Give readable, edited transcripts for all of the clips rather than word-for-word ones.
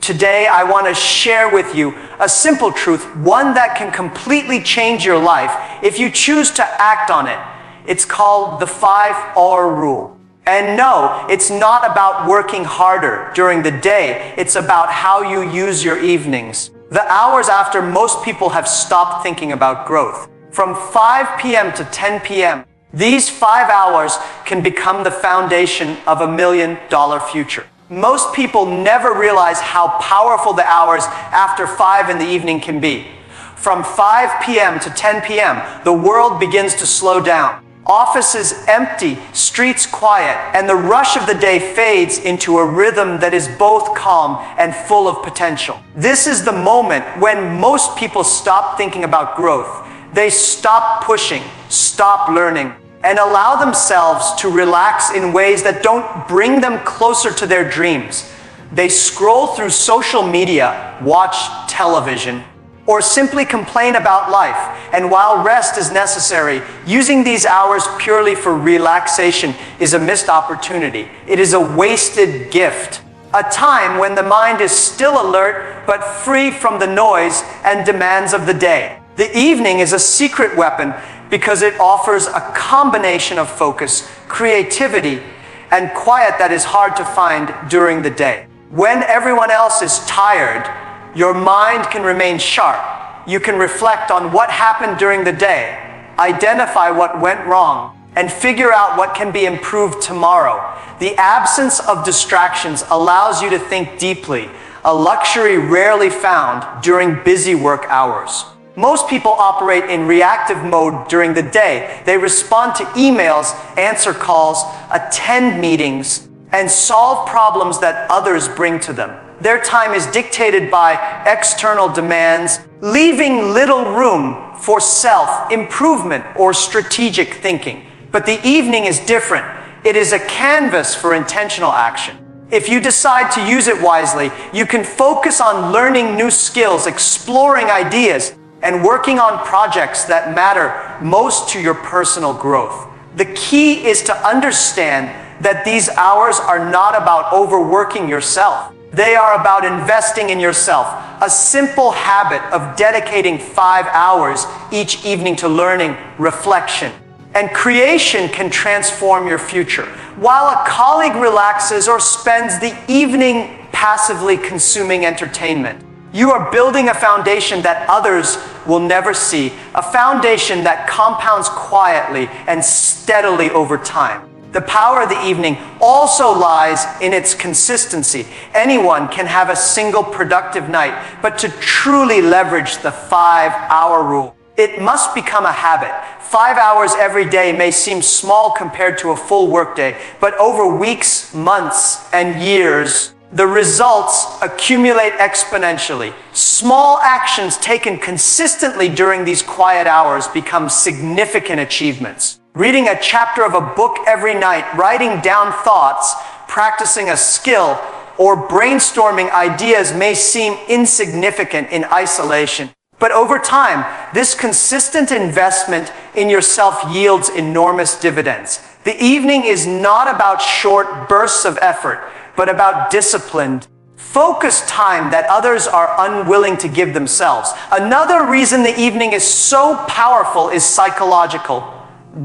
Today, I want to share with you a simple truth, one that can completely change your life if you choose to act on it. It's called the 5-hour rule. And no, it's not about working harder during the day. It's about how you use your evenings. The hours after most people have stopped thinking about growth. From 5 p.m. to 10 p.m., these 5 hours can become the foundation of $1 million future. Most people never realize how powerful the hours after 5 in the evening can be. From 5 p.m. to 10 p.m., the world begins to slow down. Offices empty, streets quiet, and the rush of the day fades into a rhythm that is both calm and full of potential. This is the moment when most people stop thinking about growth. They stop pushing, stop learning, and allow themselves to relax in ways that don't bring them closer to their dreams. They scroll through social media, watch television, or simply complain about life. And while rest is necessary, using these hours purely for relaxation is a missed opportunity. It is a wasted gift. A time when the mind is still alert, but free from the noise and demands of the day. The evening is a secret weapon because it offers a combination of focus, creativity, and quiet that is hard to find during the day. When everyone else is tired, your mind can remain sharp. You can reflect on what happened during the day, identify what went wrong, and figure out what can be improved tomorrow. The absence of distractions allows you to think deeply, a luxury rarely found during busy work hours. Most people operate in reactive mode during the day. They respond to emails, answer calls, attend meetings, and solve problems that others bring to them. Their time is dictated by external demands, leaving little room for self-improvement or strategic thinking. But the evening is different. It is a canvas for intentional action. If you decide to use it wisely, you can focus on learning new skills, exploring ideas, and working on projects that matter most to your personal growth. The key is to understand that these hours are not about overworking yourself. They are about investing in yourself. A simple habit of dedicating 5 hours each evening to learning, reflection, and creation can transform your future. While a colleague relaxes or spends the evening passively consuming entertainment, you are building a foundation that others will never see, a foundation that compounds quietly and steadily over time. The power of the evening also lies in its consistency. Anyone can have a single productive night, but to truly leverage the 5-hour rule, it must become a habit. 5 hours every day may seem small compared to a full workday, but over weeks, months, and years, the results accumulate exponentially. Small actions taken consistently during these quiet hours become significant achievements. Reading a chapter of a book every night, writing down thoughts, practicing a skill, or brainstorming ideas may seem insignificant in isolation. But over time, this consistent investment in yourself yields enormous dividends. The evening is not about short bursts of effort, but about disciplined, focused time that others are unwilling to give themselves. Another reason the evening is so powerful is psychological.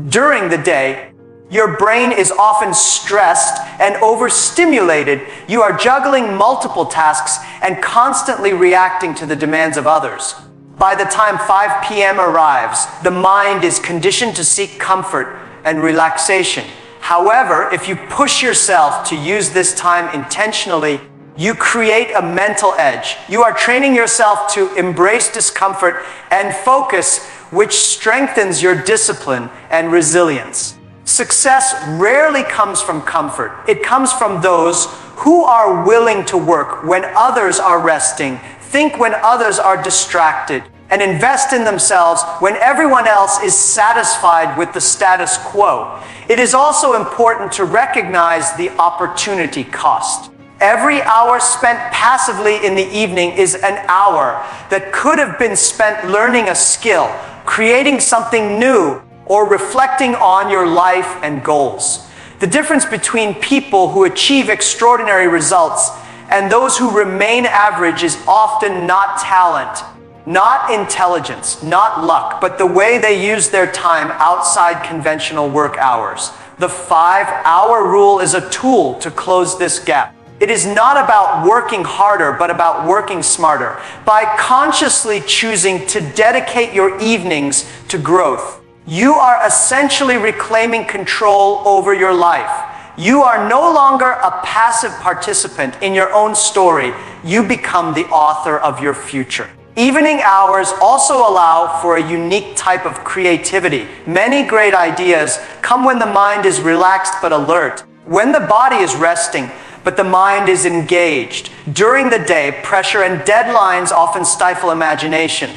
During the day, your brain is often stressed and overstimulated. You are juggling multiple tasks and constantly reacting to the demands of others. By the time 5 p.m. arrives, the mind is conditioned to seek comfort and relaxation. However, if you push yourself to use this time intentionally, you create a mental edge. You are training yourself to embrace discomfort and focus, which strengthens your discipline and resilience. Success rarely comes from comfort. It comes from those who are willing to work when others are resting, think when others are distracted, and invest in themselves when everyone else is satisfied with the status quo. It is also important to recognize the opportunity cost. Every hour spent passively in the evening is an hour that could have been spent learning a skill, creating something new, or reflecting on your life and goals. The difference between people who achieve extraordinary results And those who remain average is often not talent, not intelligence, not luck, but the way they use their time outside conventional work hours. The 5-hour rule is a tool to close this gap. It is not about working harder, but about working smarter. By consciously choosing to dedicate your evenings to growth, you are essentially reclaiming control over your life. You are no longer a passive participant in your own story. You become the author of your future. Evening hours also allow for a unique type of creativity. Many great ideas come when the mind is relaxed but alert, when the body is resting, but the mind is engaged. During the day, pressure and deadlines often stifle imagination.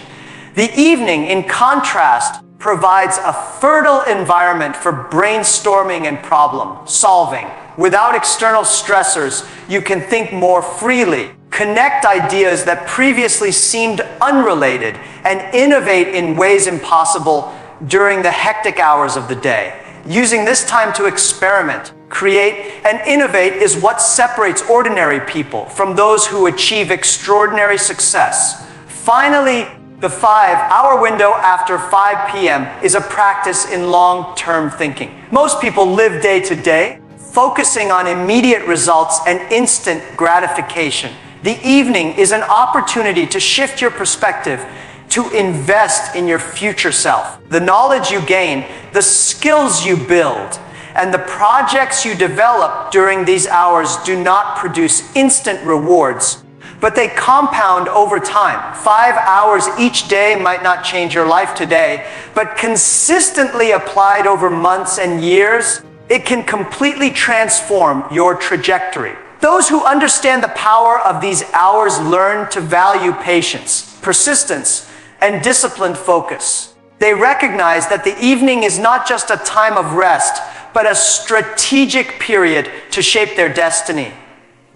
The evening, in contrast, provides a fertile environment for brainstorming and problem solving. Without external stressors, you can think more freely, connect ideas that previously seemed unrelated, and innovate in ways impossible during the hectic hours of the day. Using this time to experiment, create, and innovate is what separates ordinary people from those who achieve extraordinary success. Finally, the 5-hour window after 5 p.m. is a practice in long-term thinking. Most people live day to day, focusing on immediate results and instant gratification. The evening is an opportunity to shift your perspective, to invest in your future self. The knowledge you gain, the skills you build, and the projects you develop during these hours do not produce instant rewards, but they compound over time. 5 hours each day might not change your life today, but consistently applied over months and years, it can completely transform your trajectory. Those who understand the power of these hours learn to value patience, persistence, and disciplined focus. They recognize that the evening is not just a time of rest, but a strategic period to shape their destiny.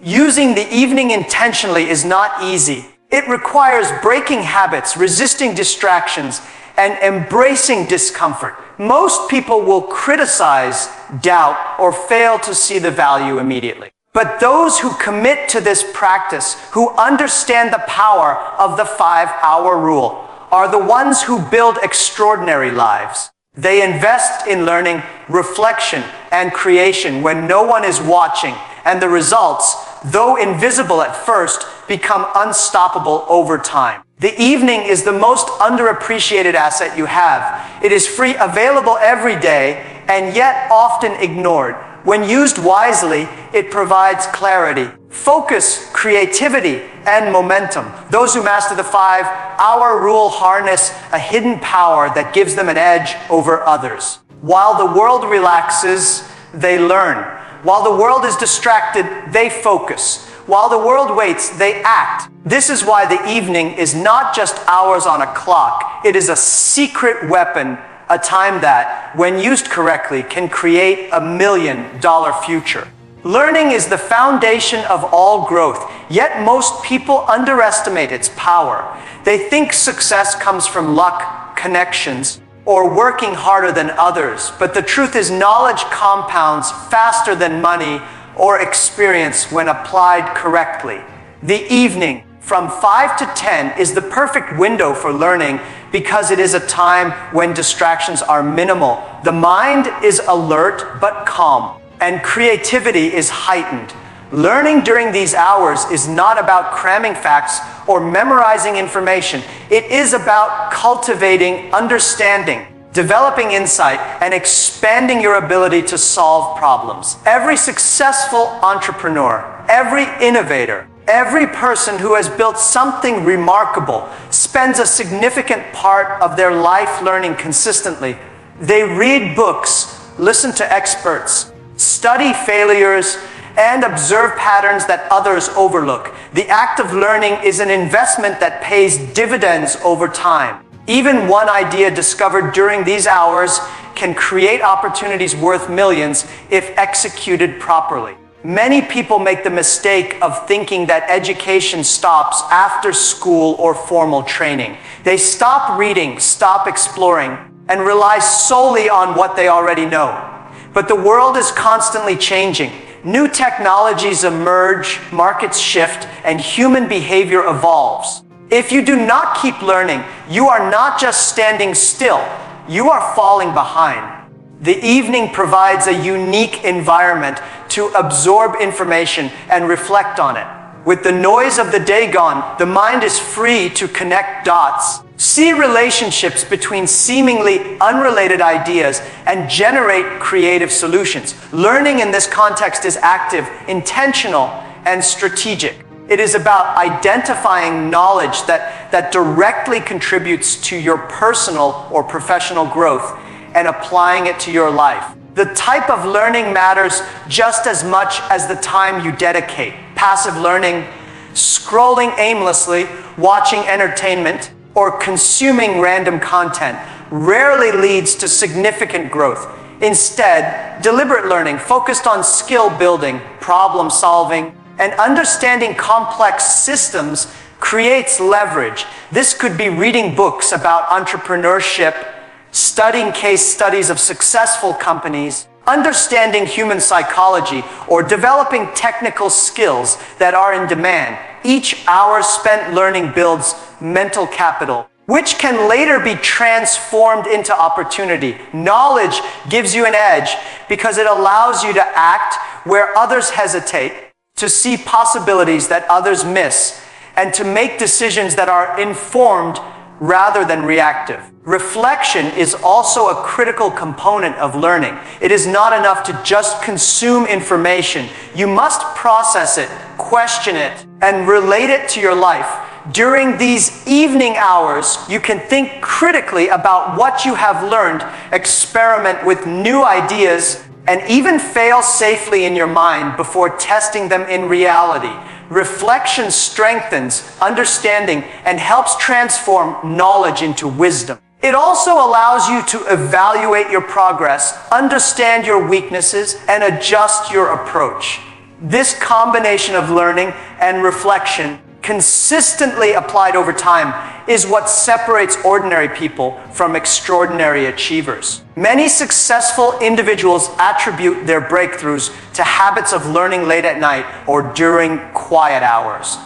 Using the evening intentionally is not easy. It requires breaking habits, resisting distractions, and embracing discomfort. Most people will criticize, doubt, or fail to see the value immediately. But those who commit to this practice, who understand the power of the 5-hour rule, are the ones who build extraordinary lives. They invest in learning, reflection, and creation when no one is watching, and the results, though invisible at first, become unstoppable over time. The evening is the most underappreciated asset you have. It is free, available every day, and yet often ignored. When used wisely, it provides clarity, focus, creativity, and momentum. Those who master the 5-hour rule harness a hidden power that gives them an edge over others. While the world relaxes, they learn. While the world is distracted, they focus. While the world waits, they act. This is why the evening is not just hours on a clock. It is a secret weapon, a time that, when used correctly, can create $1 million future. Learning is the foundation of all growth, yet most people underestimate its power. They think success comes from luck, connections, or working harder than others, but the truth is knowledge compounds faster than money or experience when applied correctly. The evening, from 5 to 10, is the perfect window for learning because it is a time when distractions are minimal. The mind is alert but calm, and creativity is heightened. Learning during these hours is not about cramming facts or memorizing information. It is about cultivating understanding, developing insight, and expanding your ability to solve problems. Every successful entrepreneur, every innovator, every person who has built something remarkable spends a significant part of their life learning consistently. They read books, listen to experts, study failures, and observe patterns that others overlook. The act of learning is an investment that pays dividends over time. Even one idea discovered during these hours can create opportunities worth millions if executed properly. Many people make the mistake of thinking that education stops after school or formal training. They stop reading, stop exploring, and rely solely on what they already know. But the world is constantly changing. New technologies emerge, markets shift, and human behavior evolves. If you do not keep learning, you are not just standing still, you are falling behind. The evening provides a unique environment to absorb information and reflect on it. With the noise of the day gone, the mind is free to connect dots, see relationships between seemingly unrelated ideas, and generate creative solutions. Learning in this context is active, intentional, and strategic. It is about identifying knowledge that directly contributes to your personal or professional growth and applying it to your life. The type of learning matters just as much as the time you dedicate. Passive learning, scrolling aimlessly, watching entertainment, or consuming random content rarely leads to significant growth. Instead, deliberate learning focused on skill building, problem solving, and understanding complex systems creates leverage. This could be reading books about entrepreneurship, studying case studies of successful companies, understanding human psychology, or developing technical skills that are in demand. Each hour spent learning builds mental capital, which can later be transformed into opportunity. Knowledge gives you an edge because it allows you to act where others hesitate, to see possibilities that others miss, and to make decisions that are informed rather than reactive. Reflection is also a critical component of learning. It is not enough to just consume information. You must process it, question it, and relate it to your life. During these evening hours, you can think critically about what you have learned, experiment with new ideas, and even fail safely in your mind before testing them in reality. Reflection strengthens understanding and helps transform knowledge into wisdom. It also allows you to evaluate your progress, understand your weaknesses, and adjust your approach. This combination of learning and reflection, consistently applied over time, is what separates ordinary people from extraordinary achievers. Many successful individuals attribute their breakthroughs to habits of learning late at night or during quiet hours.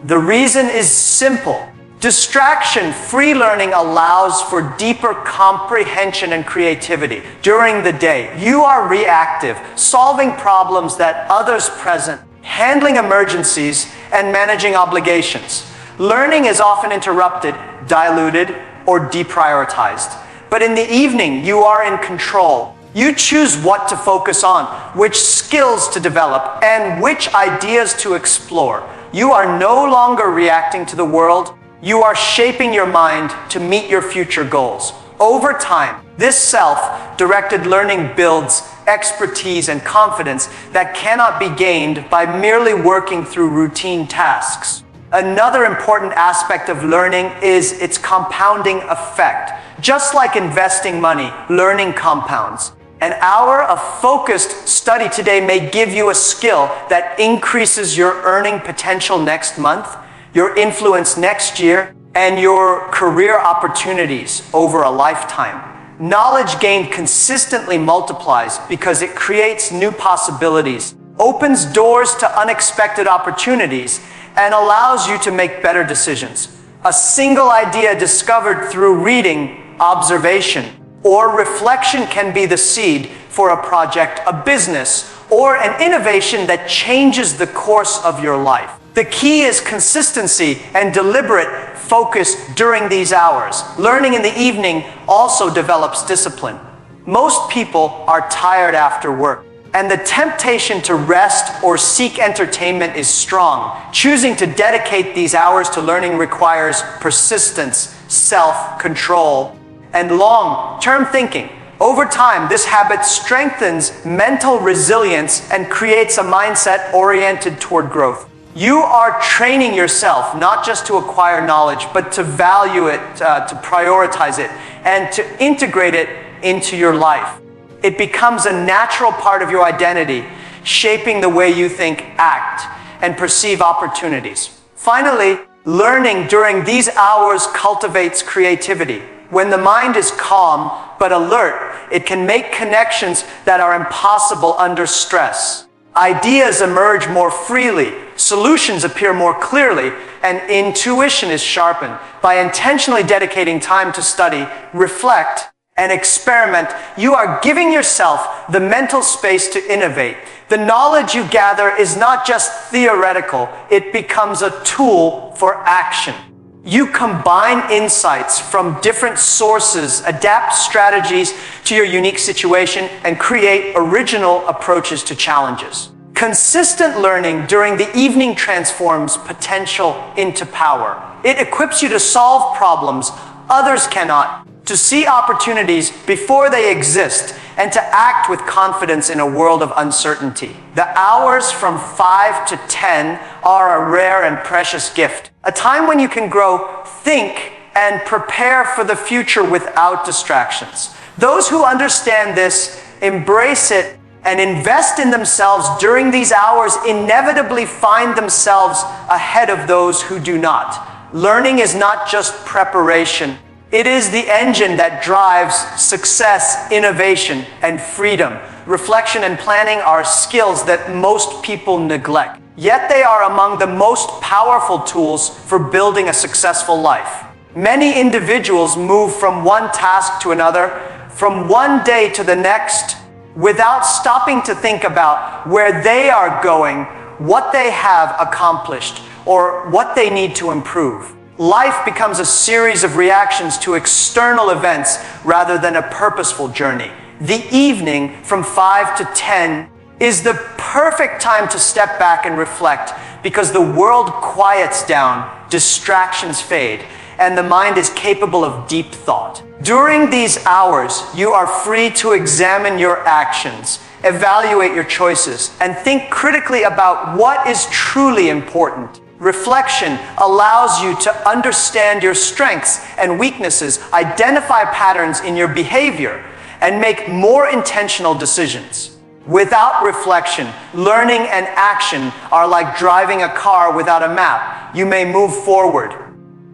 The reason is simple. Distraction-free learning allows for deeper comprehension and creativity. During the day, you are reactive, solving problems that others present, handling emergencies, and managing obligations. Learning is often interrupted, diluted, or deprioritized. But in the evening, you are in control. You choose what to focus on, which skills to develop, and which ideas to explore. You are no longer reacting to the world. You are shaping your mind to meet your future goals. Over time, this self-directed learning builds expertise and confidence that cannot be gained by merely working through routine tasks. Another important aspect of learning is its compounding effect. Just like investing money, learning compounds. An hour of focused study today may give you a skill that increases your earning potential next month, your influence next year, and your career opportunities over a lifetime. Knowledge gained consistently multiplies because it creates new possibilities, opens doors to unexpected opportunities, and allows you to make better decisions. A single idea discovered through reading, observation, or reflection can be the seed for a project, a business, or an innovation that changes the course of your life. The key is consistency and deliberate focus during these hours. Learning in the evening also develops discipline. Most people are tired after work, and the temptation to rest or seek entertainment is strong. Choosing to dedicate these hours to learning requires persistence, self-control, and long-term thinking. Over time, this habit strengthens mental resilience and creates a mindset oriented toward growth. You are training yourself not just to acquire knowledge, but to value it, to prioritize it, and to integrate it into your life. It becomes a natural part of your identity, shaping the way you think, act, and perceive opportunities. Finally, learning during these hours cultivates creativity. When the mind is calm but alert, it can make connections that are impossible under stress. Ideas emerge more freely, solutions appear more clearly, and intuition is sharpened. By intentionally dedicating time to study, reflect, and experiment, you are giving yourself the mental space to innovate. The knowledge you gather is not just theoretical, it becomes a tool for action. You combine insights from different sources, adapt strategies to your unique situation, and create original approaches to challenges. Consistent learning during the evening transforms potential into power. It equips you to solve problems others cannot, to see opportunities before they exist, and to act with confidence in a world of uncertainty. The hours from 5 to 10 are a rare and precious gift, a time when you can grow, think, and prepare for the future without distractions. Those who understand this, embrace it, and invest in themselves during these hours inevitably find themselves ahead of those who do not. Learning is not just preparation. It is the engine that drives success, innovation, and freedom. Reflection and planning are skills that most people neglect. Yet they are among the most powerful tools for building a successful life. Many individuals move from one task to another, from one day to the next, without stopping to think about where they are going, what they have accomplished, or what they need to improve. Life becomes a series of reactions to external events rather than a purposeful journey. The evening from 5 to 10 is the perfect time to step back and reflect, because the world quiets down, distractions fade, and the mind is capable of deep thought. During these hours, you are free to examine your actions, evaluate your choices, and think critically about what is truly important. Reflection allows you to understand your strengths and weaknesses, identify patterns in your behavior, and make more intentional decisions. Without reflection, learning and action are like driving a car without a map. You may move forward,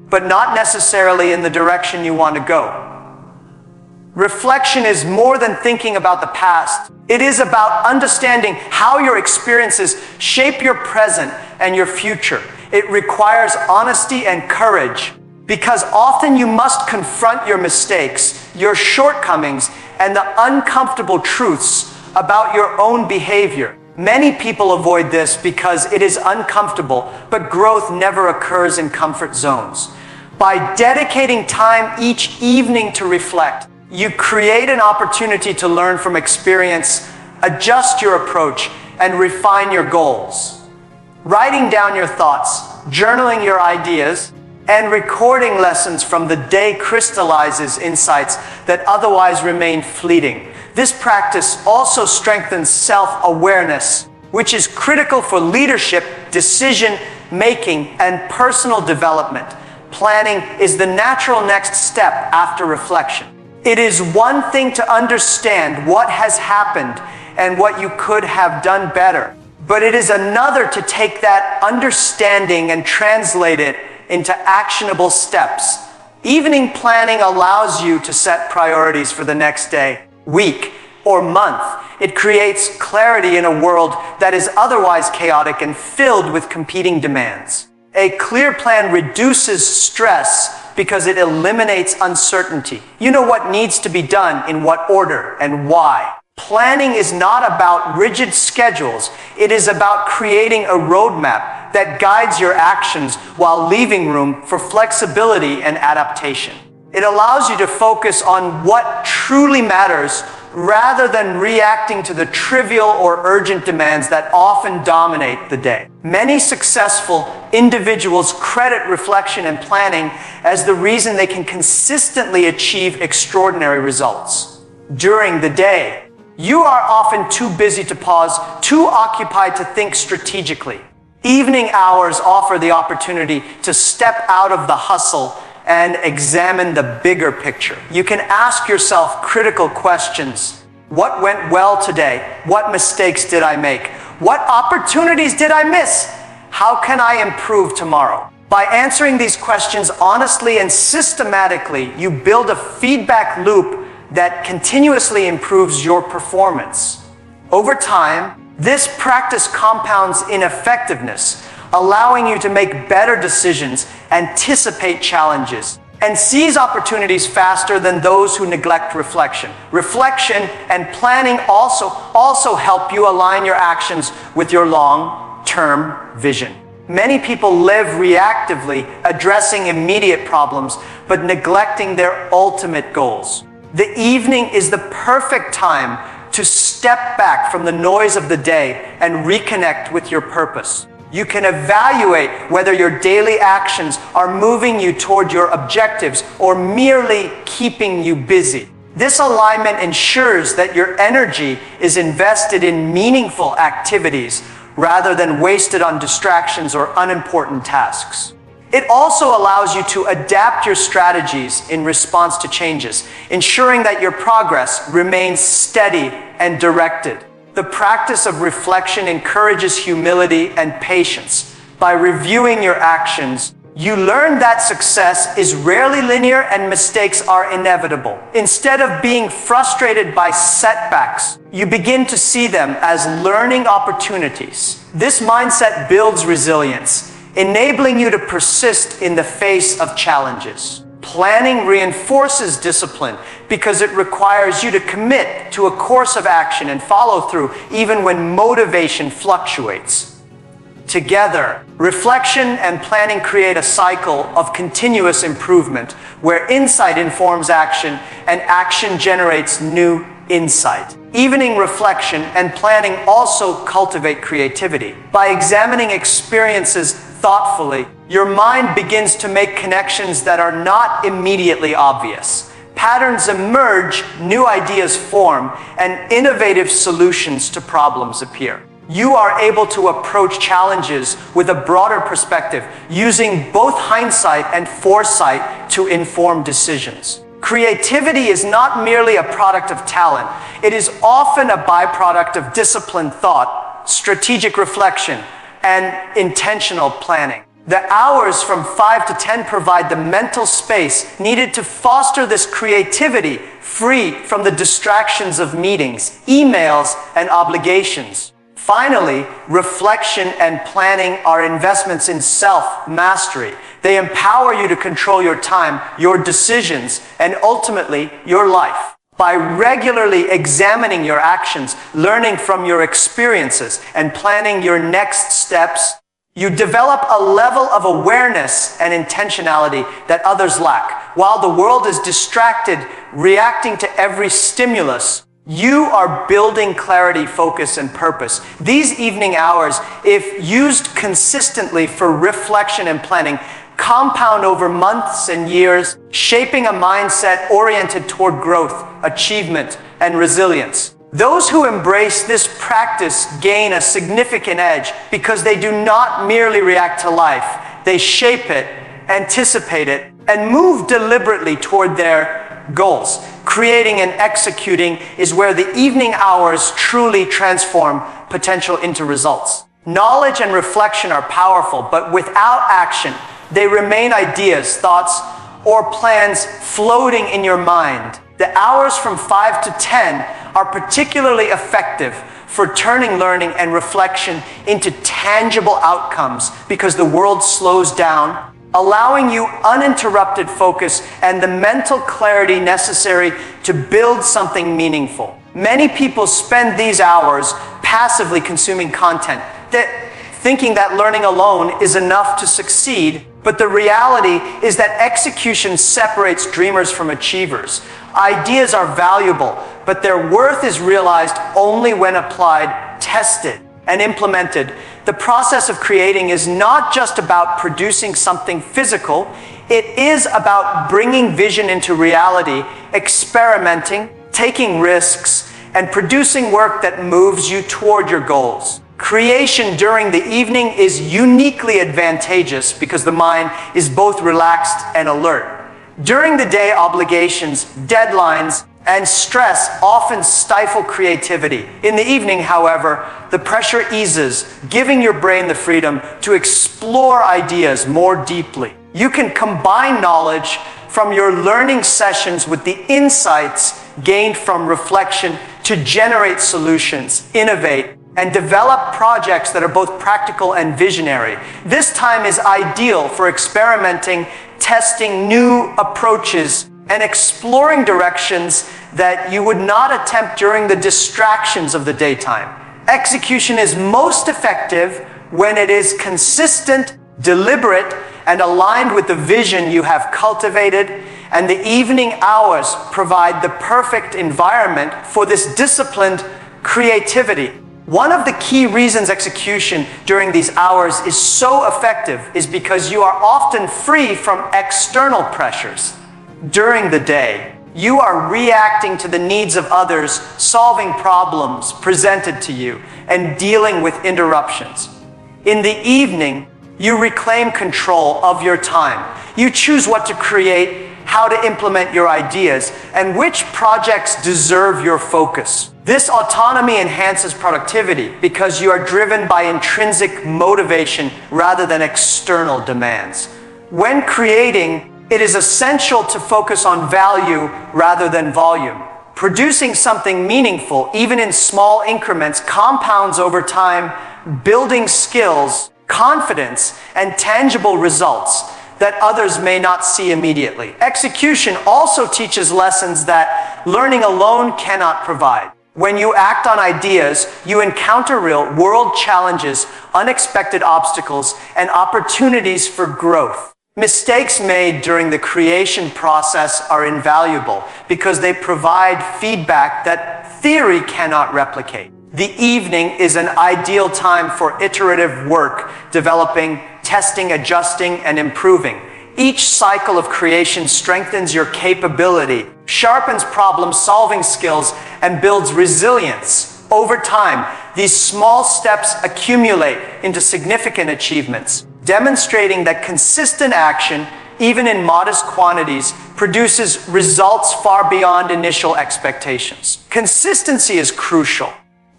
but not necessarily in the direction you want to go. Reflection is more than thinking about the past. It is about understanding how your experiences shape your present and your future. It requires honesty and courage, because often you must confront your mistakes, your shortcomings, and the uncomfortable truths about your own behavior. Many people avoid this because it is uncomfortable, but growth never occurs in comfort zones. By dedicating time each evening to reflect, you create an opportunity to learn from experience, adjust your approach, and refine your goals. Writing down your thoughts, journaling your ideas, and recording lessons from the day crystallizes insights that otherwise remain fleeting. This practice also strengthens self-awareness, which is critical for leadership, decision-making, and personal development. Planning is the natural next step after reflection. It is one thing to understand what has happened and what you could have done better, but it is another to take that understanding and translate it into actionable steps. Evening planning allows you to set priorities for the next day, week, or month. It creates clarity in a world that is otherwise chaotic and filled with competing demands. A clear plan reduces stress because it eliminates uncertainty. You know what needs to be done, in what order, and why. Planning is not about rigid schedules. It is about creating a roadmap that guides your actions while leaving room for flexibility and adaptation. It allows you to focus on what truly matters rather than reacting to the trivial or urgent demands that often dominate the day. Many successful individuals credit reflection and planning as the reason they can consistently achieve extraordinary results. During the day, you are often too busy to pause, too occupied to think strategically. Evening hours offer the opportunity to step out of the hustle and examine the bigger picture. You can ask yourself critical questions. What went well today? What mistakes did I make? What opportunities did I miss? How can I improve tomorrow? By answering these questions honestly and systematically, you build a feedback loop that continuously improves your performance. Over time, This practice compounds in effectiveness, allowing you to make better decisions, anticipate challenges, and seize opportunities faster than those who neglect reflection. Reflection and planning also help you align your actions with your long-term vision. Many people live reactively, addressing immediate problems, but neglecting their ultimate goals. The evening is the perfect time to step back from the noise of the day and reconnect with your purpose. You can evaluate whether your daily actions are moving you toward your objectives or merely keeping you busy. This alignment ensures that your energy is invested in meaningful activities rather than wasted on distractions or unimportant tasks. It also allows you to adapt your strategies in response to changes, ensuring that your progress remains steady and directed. The practice of reflection encourages humility and patience. By reviewing your actions, you learn that success is rarely linear and mistakes are inevitable. Instead of being frustrated by setbacks, you begin to see them as learning opportunities. This mindset builds resilience, enabling you to persist in the face of challenges. Planning reinforces discipline because it requires you to commit to a course of action and follow through even when motivation fluctuates. Together, reflection and planning create a cycle of continuous improvement where insight informs action and action generates new insight. Evening reflection and planning also cultivate creativity. By examining experiences thoughtfully, your mind begins to make connections that are not immediately obvious. Patterns emerge, new ideas form, and innovative solutions to problems appear. You are able to approach challenges with a broader perspective, using both hindsight and foresight to inform decisions. Creativity is not merely a product of talent. It is often a byproduct of disciplined thought, strategic reflection, and intentional planning. The hours from 5 to 10 provide the mental space needed to foster this creativity, free from the distractions of meetings, emails, and obligations. Finally, reflection and planning are investments in self-mastery. They empower you to control your time, your decisions, and ultimately, your life. By regularly examining your actions, learning from your experiences, and planning your next steps, you develop a level of awareness and intentionality that others lack. While the world is distracted, reacting to every stimulus, you are building clarity, focus, and purpose. These evening hours, if used consistently for reflection and planning, compound over months and years, shaping a mindset oriented toward growth, achievement, and resilience. Those who embrace this practice gain a significant edge because they do not merely react to life. They shape it, anticipate it, and move deliberately toward their goals. Creating and executing is where the evening hours truly transform potential into results. Knowledge and reflection are powerful, but without action, they remain ideas, thoughts, or plans floating in your mind. The hours from 5 to 10 are particularly effective for turning learning and reflection into tangible outcomes because the world slows down, allowing you uninterrupted focus and the mental clarity necessary to build something meaningful. Many people spend these hours passively consuming content, thinking that learning alone is enough to succeed, but the reality is that execution separates dreamers from achievers. Ideas are valuable, but their worth is realized only when applied, tested, and implemented. The process of creating is not just about producing something physical, it is about bringing vision into reality, experimenting, taking risks, and producing work that moves you toward your goals. Creation during the evening is uniquely advantageous because the mind is both relaxed and alert. During the day, obligations, deadlines, and stress often stifle creativity. In the evening, however, the pressure eases, giving your brain the freedom to explore ideas more deeply. You can combine knowledge from your learning sessions with the insights gained from reflection to generate solutions, innovate, and develop projects that are both practical and visionary. This time is ideal for experimenting, testing new approaches, and exploring directions that you would not attempt during the distractions of the daytime. Execution is most effective when it is consistent, deliberate, and aligned with the vision you have cultivated, and the evening hours provide the perfect environment for this disciplined creativity. One of the key reasons execution during these hours is so effective is because you are often free from external pressures. During the day, you are reacting to the needs of others, solving problems presented to you, and dealing with interruptions. In the evening, you reclaim control of your time. You choose what to create, how to implement your ideas, and which projects deserve your focus. This autonomy enhances productivity because you are driven by intrinsic motivation rather than external demands. When creating, it is essential to focus on value rather than volume. Producing something meaningful, even in small increments, compounds over time, building skills, confidence, and tangible results that others may not see immediately. Execution also teaches lessons that learning alone cannot provide. When you act on ideas, you encounter real-world challenges, unexpected obstacles, and opportunities for growth. Mistakes made during the creation process are invaluable because they provide feedback that theory cannot replicate. The evening is an ideal time for iterative work, developing, testing, adjusting, and improving. Each cycle of creation strengthens your capability, sharpens problem-solving skills, and builds resilience. Over time, these small steps accumulate into significant achievements, demonstrating that consistent action, even in modest quantities, produces results far beyond initial expectations. Consistency is crucial.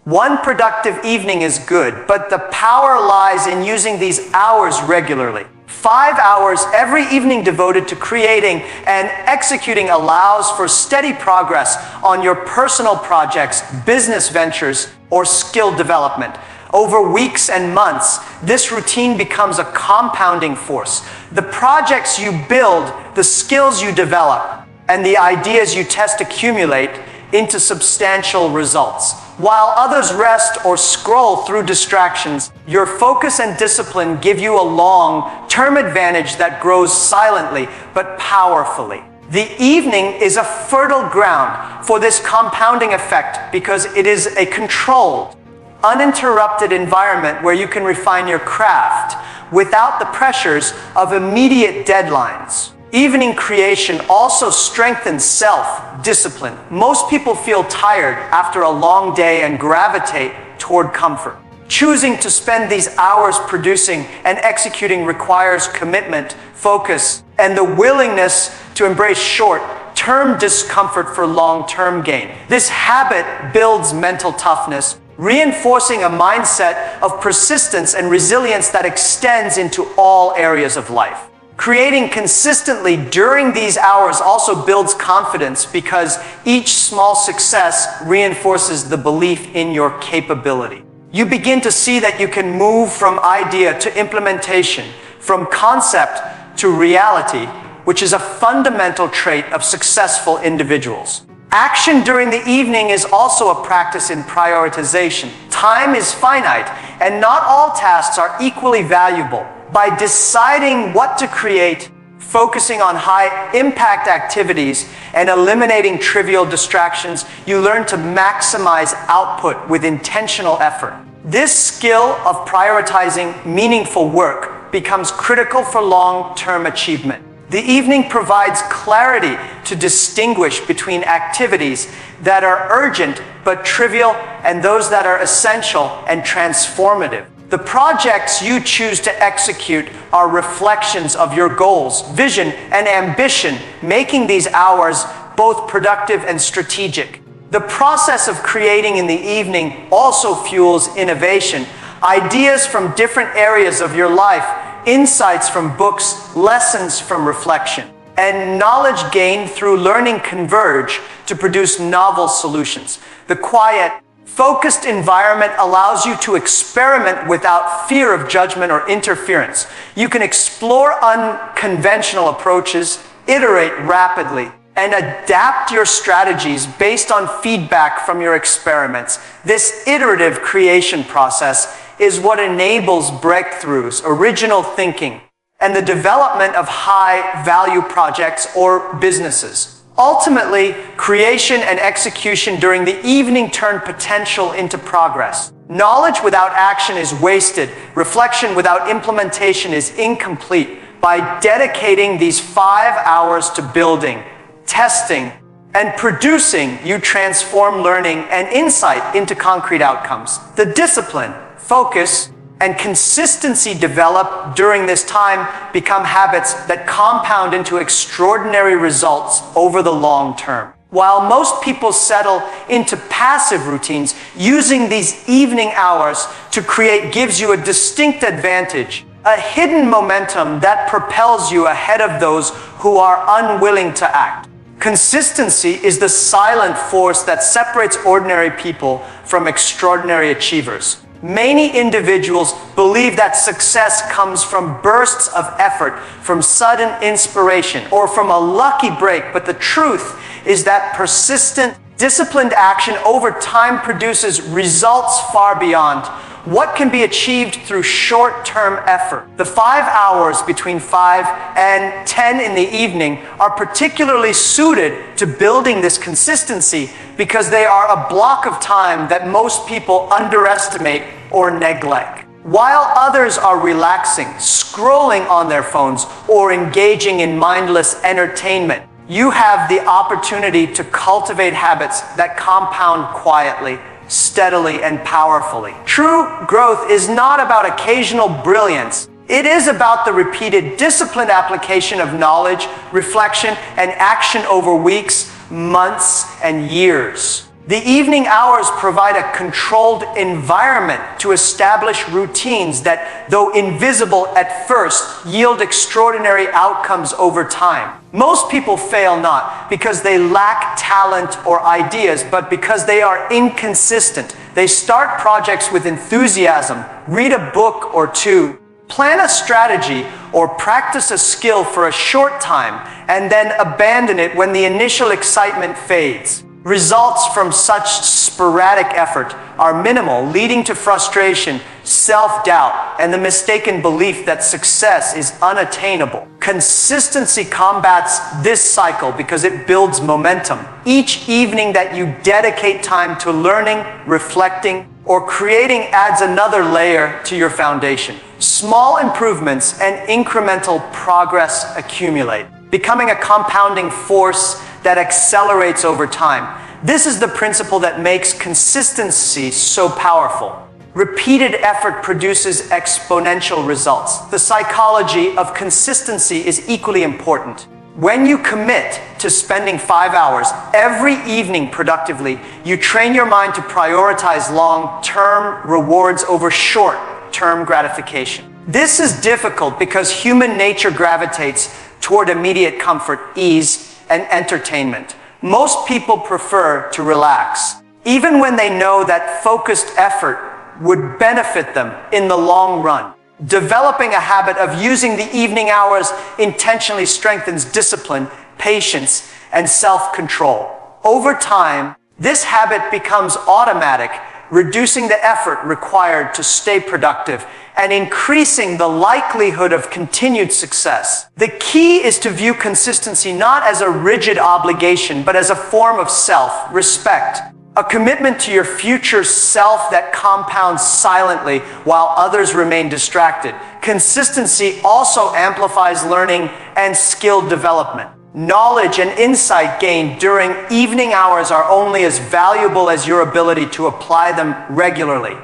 One productive evening is good, but the power lies in using these hours regularly. 5 hours every evening devoted to creating and executing allows for steady progress on your personal projects, business ventures, or skill development. Over weeks and months, this routine becomes a compounding force. The projects you build, the skills you develop, and the ideas you test accumulate into substantial results. While others rest or scroll through distractions, your focus and discipline give you a long-term advantage that grows silently but powerfully. The evening is a fertile ground for this compounding effect because it is a controlled, uninterrupted environment where you can refine your craft without the pressures of immediate deadlines. Evening creation also strengthens self-discipline. Most people feel tired after a long day and gravitate toward comfort. Choosing to spend these hours producing and executing requires commitment, focus, and the willingness to embrace short-term discomfort for long-term gain. This habit builds mental toughness, reinforcing a mindset of persistence and resilience that extends into all areas of life. Creating consistently during these hours also builds confidence because each small success reinforces the belief in your capability. You begin to see that you can move from idea to implementation, from concept to reality, which is a fundamental trait of successful individuals. Action during the evening is also a practice in prioritization. Time is finite, and not all tasks are equally valuable. By deciding what to create, focusing on high-impact activities, and eliminating trivial distractions, you learn to maximize output with intentional effort. This skill of prioritizing meaningful work becomes critical for long-term achievement. The evening provides clarity to distinguish between activities that are urgent but trivial and those that are essential and transformative. The projects you choose to execute are reflections of your goals, vision, and ambition, making these hours both productive and strategic. The process of creating in the evening also fuels innovation. Ideas from different areas of your life, insights from books, lessons from reflection, and knowledge gained through learning converge to produce novel solutions. The quiet, Focused environment allows you to experiment without fear of judgment or interference. You can explore unconventional approaches, iterate rapidly, and adapt your strategies based on feedback from your experiments. This iterative creation process is what enables breakthroughs, original thinking, and the development of high-value projects or businesses. Ultimately, creation and execution during the evening turn potential into progress. Knowledge without action is wasted. Reflection without implementation is incomplete. By dedicating these 5 hours to building, testing, and producing, you transform learning and insight into concrete outcomes. The discipline, focus, and consistency developed during this time become habits that compound into extraordinary results over the long term. While most people settle into passive routines, using these evening hours to create gives you a distinct advantage, a hidden momentum that propels you ahead of those who are unwilling to act. Consistency is the silent force that separates ordinary people from extraordinary achievers. Many individuals believe that success comes from bursts of effort, from sudden inspiration, or from a lucky break, but the truth is that persistent, disciplined action over time produces results far beyond what can be achieved through short-term effort. The 5 hours between 5 and 10 in the evening are particularly suited to building this consistency because they are a block of time that most people underestimate or neglect. While others are relaxing, scrolling on their phones, or engaging in mindless entertainment, you have the opportunity to cultivate habits that compound quietly, steadily, and powerfully. True growth is not about occasional brilliance. It is about the repeated, disciplined application of knowledge, reflection, and action over weeks, months, and years. The evening hours provide a controlled environment to establish routines that, though invisible at first, yield extraordinary outcomes over time. Most people fail not because they lack talent or ideas, but because they are inconsistent. They start projects with enthusiasm, read a book or two, plan a strategy, or practice a skill for a short time, and then abandon it when the initial excitement fades. Results from such sporadic effort are minimal, leading to frustration, self-doubt, and the mistaken belief that success is unattainable. Consistency combats this cycle because it builds momentum. Each evening that you dedicate time to learning, reflecting, or creating adds another layer to your foundation. Small improvements and incremental progress accumulate, becoming a compounding force that accelerates over time. This is the principle that makes consistency so powerful. Repeated effort produces exponential results. The psychology of consistency is equally important. When you commit to spending 5 hours every evening productively, you train your mind to prioritize long-term rewards over short-term gratification. This is difficult because human nature gravitates toward immediate comfort, ease, and entertainment. Most people prefer to relax, even when they know that focused effort would benefit them in the long run. Developing a habit of using the evening hours intentionally strengthens discipline, patience, and self-control. Over time, this habit becomes automatic, reducing the effort required to stay productive and increasing the likelihood of continued success. The key is to view consistency not as a rigid obligation, but as a form of self-respect, a commitment to your future self that compounds silently while others remain distracted. Consistency also amplifies learning and skill development. Knowledge and insight gained during evening hours are only as valuable as your ability to apply them regularly.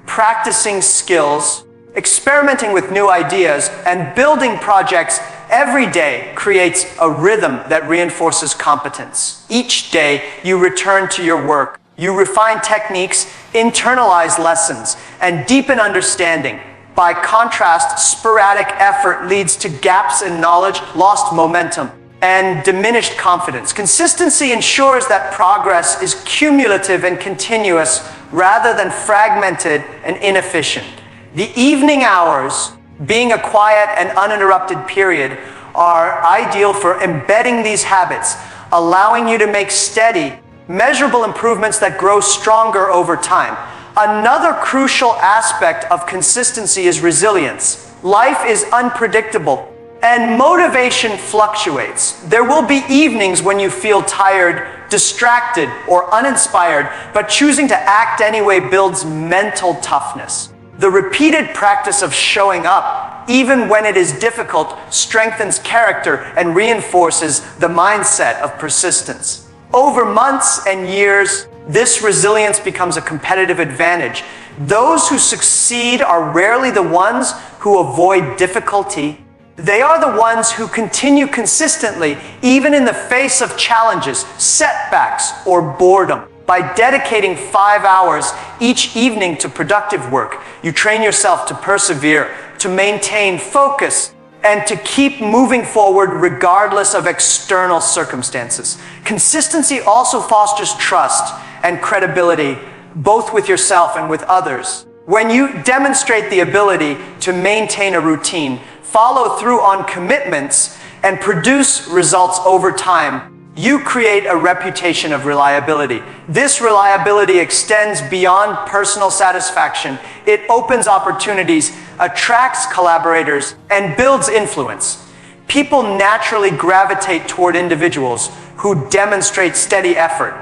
Practicing skills, experimenting with new ideas, and building projects every day creates a rhythm that reinforces competence. Each day you return to your work, you refine techniques, internalize lessons, and deepen understanding. By contrast, sporadic effort leads to gaps in knowledge, lost momentum, and diminished confidence. Consistency ensures that progress is cumulative and continuous rather than fragmented and inefficient. The evening hours, being a quiet and uninterrupted period, are ideal for embedding these habits, allowing you to make steady, measurable improvements that grow stronger over time. Another crucial aspect of consistency is resilience. Life is unpredictable, and motivation fluctuates. There will be evenings when you feel tired, distracted, or uninspired, but choosing to act anyway builds mental toughness. The repeated practice of showing up, even when it is difficult, strengthens character and reinforces the mindset of persistence. Over months and years, this resilience becomes a competitive advantage. Those who succeed are rarely the ones who avoid difficulty. They are the ones who continue consistently, even in the face of challenges, setbacks, or boredom. By dedicating 5 hours each evening to productive work, you train yourself to persevere, to maintain focus, and to keep moving forward regardless of external circumstances. Consistency also fosters trust and credibility, both with yourself and with others. When you demonstrate the ability to maintain a routine, follow through on commitments, and produce results over time, you create a reputation of reliability. This reliability extends beyond personal satisfaction. It opens opportunities, attracts collaborators, and builds influence. People naturally gravitate toward individuals who demonstrate steady effort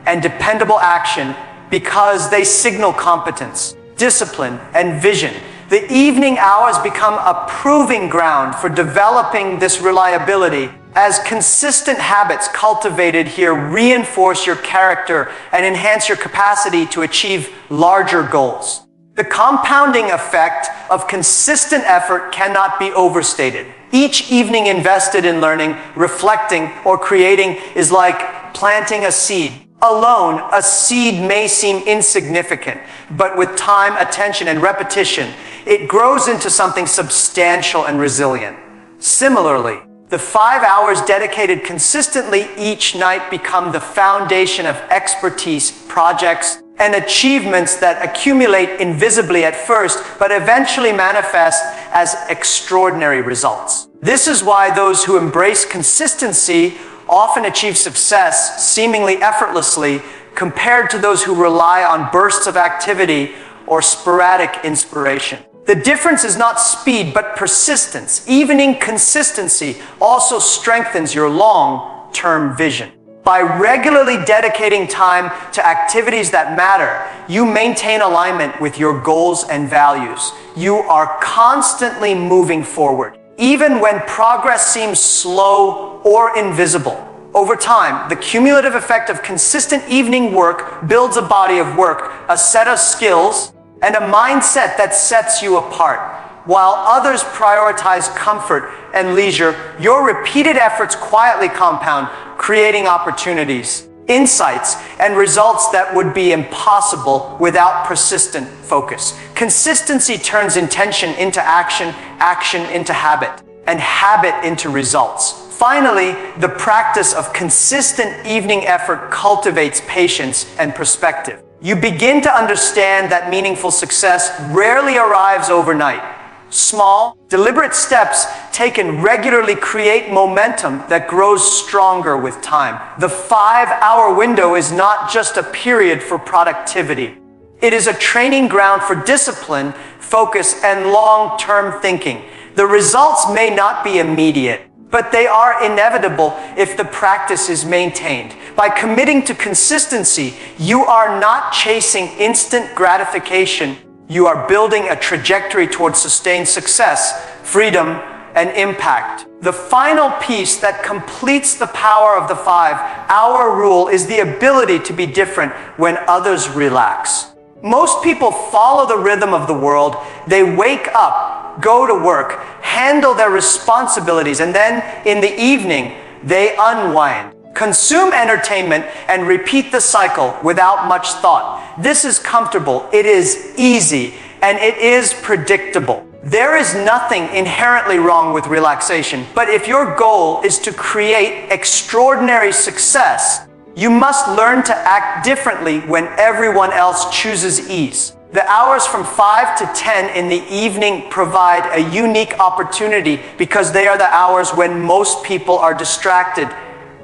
and dependable action because they signal competence, discipline, and vision. The evening hours become a proving ground for developing this reliability, as consistent habits cultivated here reinforce your character and enhance your capacity to achieve larger goals. The compounding effect of consistent effort cannot be overstated. Each evening invested in learning, reflecting, or creating is like planting a seed. Alone, a seed may seem insignificant, but with time, attention, and repetition, it grows into something substantial and resilient. Similarly, the 5 hours dedicated consistently each night become the foundation of expertise, projects, and achievements that accumulate invisibly at first, but eventually manifest as extraordinary results. This is why those who embrace consistency often achieve success seemingly effortlessly compared to those who rely on bursts of activity or sporadic inspiration. The difference is not speed, but persistence. Evening consistency also strengthens your long-term vision. By regularly dedicating time to activities that matter, you maintain alignment with your goals and values. You are constantly moving forward, even when progress seems slow or invisible. Over time, the cumulative effect of consistent evening work builds a body of work, a set of skills, and a mindset that sets you apart. While others prioritize comfort and leisure, your repeated efforts quietly compound, creating opportunities, insights, and results that would be impossible without persistent focus. Consistency turns intention into action, action into habit, and habit into results. Finally, the practice of consistent evening effort cultivates patience and perspective. You begin to understand that meaningful success rarely arrives overnight. Small, deliberate steps taken regularly create momentum that grows stronger with time. The 5-hour window is not just a period for productivity. It is a training ground for discipline, focus, and long-term thinking. The results may not be immediate, but they are inevitable if the practice is maintained. By committing to consistency, you are not chasing instant gratification. You are building a trajectory towards sustained success, freedom, and impact. The final piece that completes the power of the 5-hour rule is the ability to be different when others relax. Most people follow the rhythm of the world. They wake up, go to work, handle their responsibilities, and then in the evening, they unwind, consume entertainment, and repeat the cycle without much thought. This is comfortable, it is easy, and it is predictable. There is nothing inherently wrong with relaxation, but if your goal is to create extraordinary success, you must learn to act differently when everyone else chooses ease. The hours from 5 to 10 in the evening provide a unique opportunity because they are the hours when most people are distracted,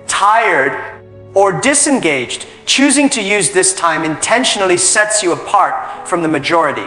tired, or disengaged. Choosing to use this time intentionally sets you apart from the majority.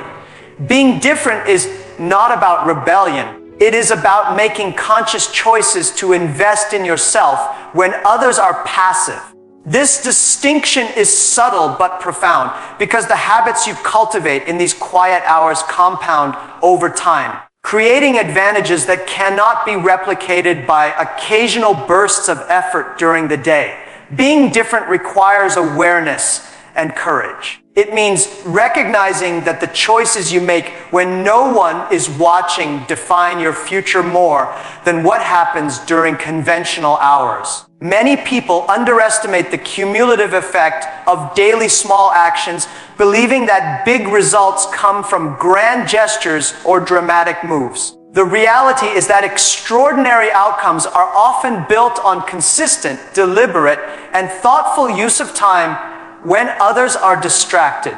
Being different is not about rebellion. It is about making conscious choices to invest in yourself when others are passive. This distinction is subtle but profound because the habits you cultivate in these quiet hours compound over time, creating advantages that cannot be replicated by occasional bursts of effort during the day. Being different requires awareness and courage. It means recognizing that the choices you make when no one is watching define your future more than what happens during conventional hours. Many people underestimate the cumulative effect of daily small actions, believing that big results come from grand gestures or dramatic moves. The reality is that extraordinary outcomes are often built on consistent, deliberate, and thoughtful use of time when others are distracted.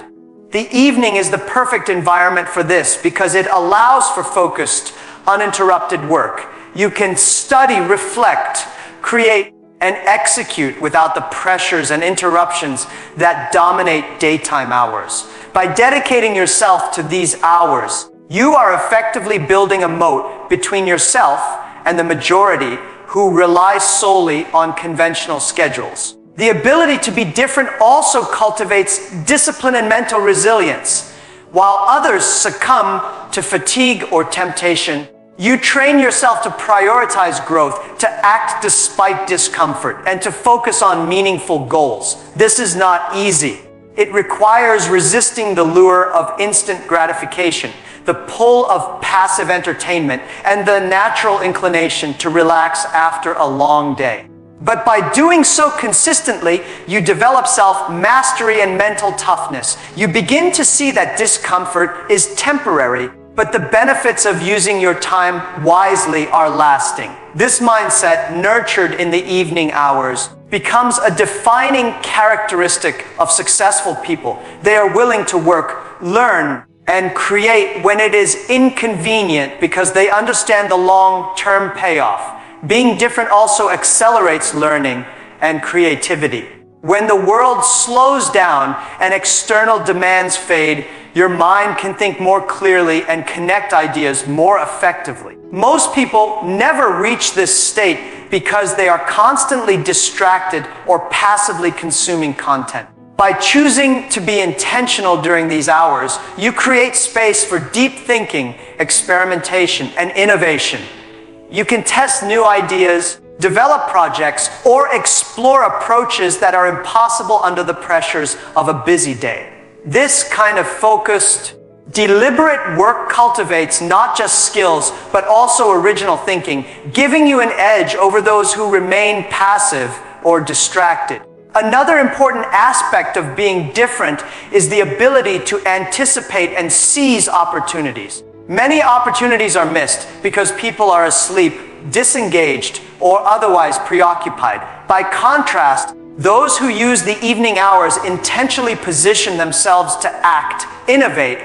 The evening is the perfect environment for this because it allows for focused, uninterrupted work. You can study, reflect, create, and execute without the pressures and interruptions that dominate daytime hours. By dedicating yourself to these hours, you are effectively building a moat between yourself and the majority who rely solely on conventional schedules. The ability to be different also cultivates discipline and mental resilience. While others succumb to fatigue or temptation, you train yourself to prioritize growth, to act despite discomfort, and to focus on meaningful goals. This is not easy. It requires resisting the lure of instant gratification, the pull of passive entertainment, and the natural inclination to relax after a long day. But by doing so consistently, you develop self-mastery and mental toughness. You begin to see that discomfort is temporary, but the benefits of using your time wisely are lasting. This mindset, nurtured in the evening hours, becomes a defining characteristic of successful people. They are willing to work, learn, and create when it is inconvenient because they understand the long-term payoff. Being different also accelerates learning and creativity. When the world slows down and external demands fade, your mind can think more clearly and connect ideas more effectively. Most people never reach this state because they are constantly distracted or passively consuming content. By choosing to be intentional during these hours, you create space for deep thinking, experimentation, and innovation. You can test new ideas, develop projects, or explore approaches that are impossible under the pressures of a busy day. This kind of focused, deliberate work cultivates not just skills, but also original thinking, giving you an edge over those who remain passive or distracted. Another important aspect of being different is the ability to anticipate and seize opportunities. Many opportunities are missed because people are asleep, disengaged, or otherwise preoccupied. By contrast, those who use the evening hours intentionally position themselves to act, innovate,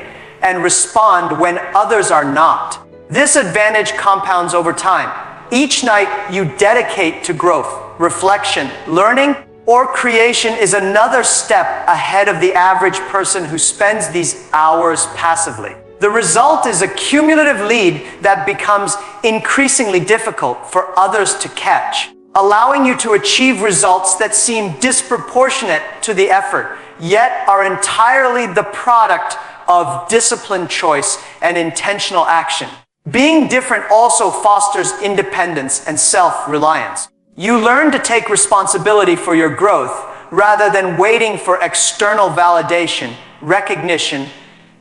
and respond when others are not. This advantage compounds over time. Each night you dedicate to growth, reflection, learning, or creation is another step ahead of the average person who spends these hours passively. The result is a cumulative lead that becomes increasingly difficult for others to catch, allowing you to achieve results that seem disproportionate to the effort, yet are entirely the product of disciplined choice and intentional action. Being different also fosters independence and self-reliance. You learn to take responsibility for your growth rather than waiting for external validation, recognition,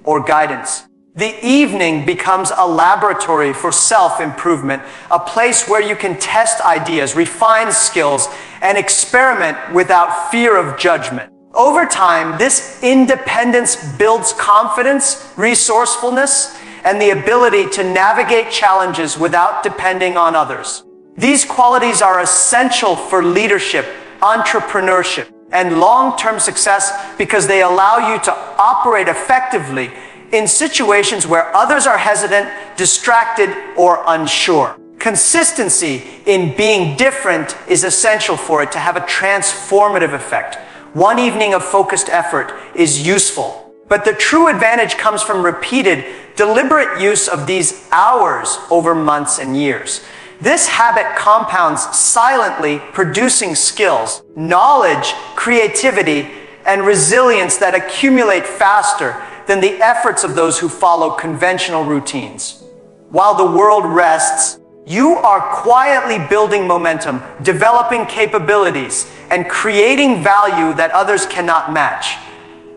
or guidance. The evening becomes a laboratory for self-improvement, a place where you can test ideas, refine skills, and experiment without fear of judgment. Over time, this independence builds confidence, resourcefulness, and the ability to navigate challenges without depending on others. These qualities are essential for leadership, entrepreneurship, and long-term success because they allow you to operate effectively in situations where others are hesitant, distracted, or unsure. Consistency in being different is essential for it to have a transformative effect. One evening of focused effort is useful, but the true advantage comes from repeated, deliberate use of these hours over months and years. This habit compounds silently, producing skills, knowledge, creativity, and resilience that accumulate faster than the efforts of those who follow conventional routines. While the world rests, you are quietly building momentum, developing capabilities, and creating value that others cannot match.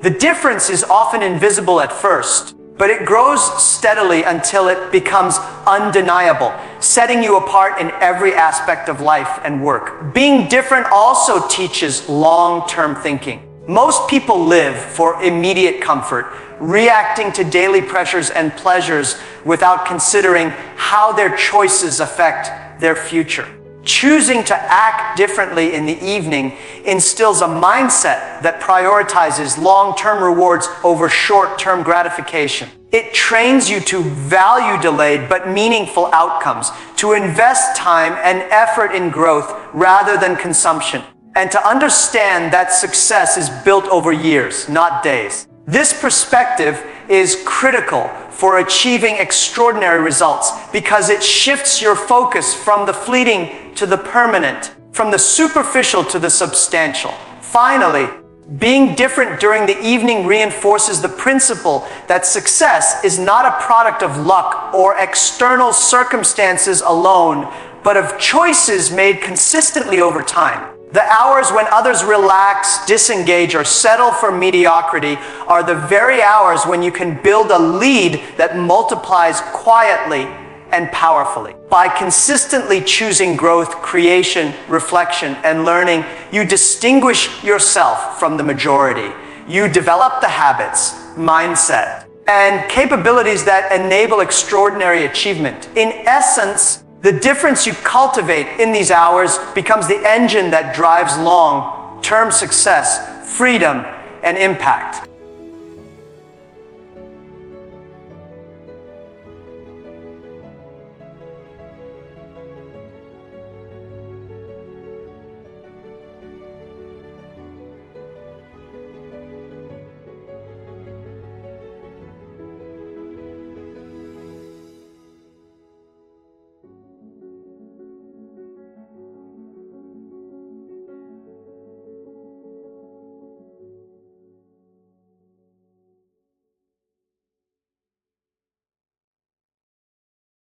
The difference is often invisible at first, but it grows steadily until it becomes undeniable, setting you apart in every aspect of life and work. Being different also teaches long-term thinking. Most people live for immediate comfort, reacting to daily pressures and pleasures without considering how their choices affect their future. Choosing to act differently in the evening instills a mindset that prioritizes long-term rewards over short-term gratification. It trains you to value delayed but meaningful outcomes, to invest time and effort in growth rather than consumption, and to understand that success is built over years, not days. This perspective is critical for achieving extraordinary results because it shifts your focus from the fleeting to the permanent, from the superficial to the substantial. Finally, being different during the evening reinforces the principle that success is not a product of luck or external circumstances alone, but of choices made consistently over time. The hours when others relax, disengage, or settle for mediocrity are the very hours when you can build a lead that multiplies quietly and powerfully. By consistently choosing growth, creation, reflection, and learning, you distinguish yourself from the majority. You develop the habits, mindset, and capabilities that enable extraordinary achievement. In essence, the difference you cultivate in these hours becomes the engine that drives long-term success, freedom, and impact.